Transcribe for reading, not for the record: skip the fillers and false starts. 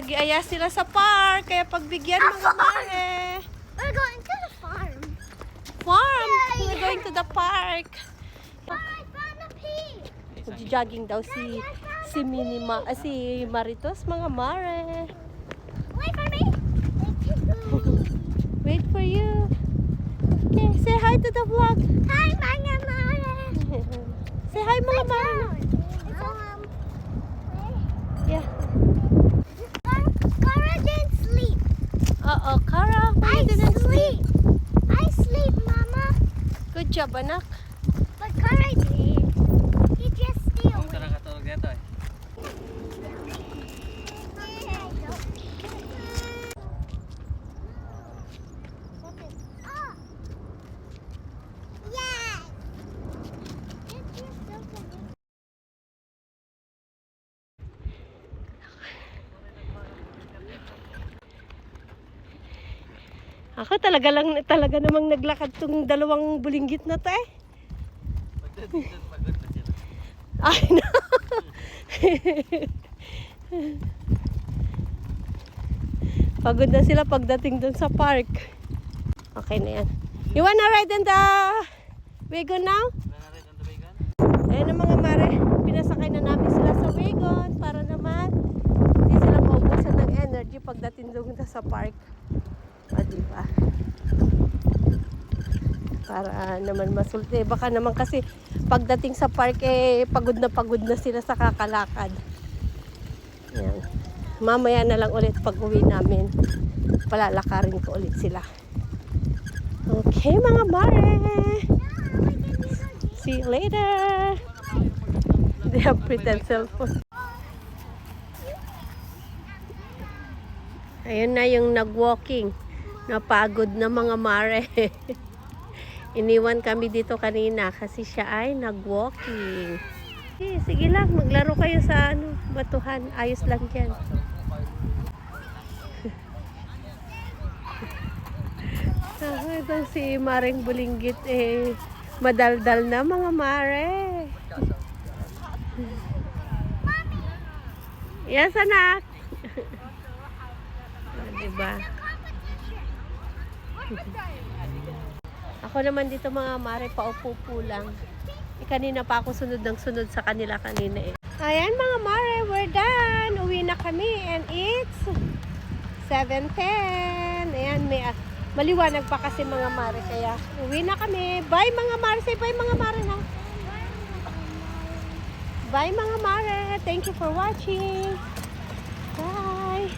Mag-iaya sila sa park. Kaya pagbigyan mga mare. We're going to the farm. Farm! We're going to the park. I found a pig. Jogging daw si si Maritos, mga mare. Wait for me. Wait for you. Okay, say hi to the vlog. Hi, mga mare. Say hi mga mare. Yeah. Cara didn't sleep. Cara, why I didn't sleep. I sleep, Mama. Good job, anak. But Cara did. He just stayed Kamu awake. tara katulog ito eh. Oh. Yes. Ako talaga namang naglakad tong dalawang bulinggit na to eh. Pagod na sila. Ay no. Pagod na sila pagdating dun sa park. Okay na yan. You wanna ride in the wagon now? Nanarit ang tubigan? Ayan ang mga mare. Pinasakay na namin sila sa wagon para naman hindi sila maubusan ng energy pagdating dun sa park. O diba? Para naman masulti. Baka naman kasi pagdating sa park pagod na sila sa kakalakad. Ayan. Mamaya na lang ulit pag uwi namin. Palalakarin ko ulit sila. Okay mga mare. See you later. They have pretend cellphone. Ayun na yung nag-walking. Napagod na mga mare. Iniwan kami dito kanina kasi siya ay nag-walking. Sige lang, maglaro kayo sa batuhan. Ayos lang yan. Itong si Maring Bulinggit madaldal na mga mare. Yes, anak. Diba? Ako naman dito mga mare, paupo-upo lang. Kanina pa ako sunod sa kanila kanina eh. Ayan mga mare, we're done. Uwi na kami and it's 7:10. Ayan, maliwanag pa kasi mga mare kaya uwi na kami. Bye mga mare, say bye mga mare na. Bye mga mare, thank you for watching.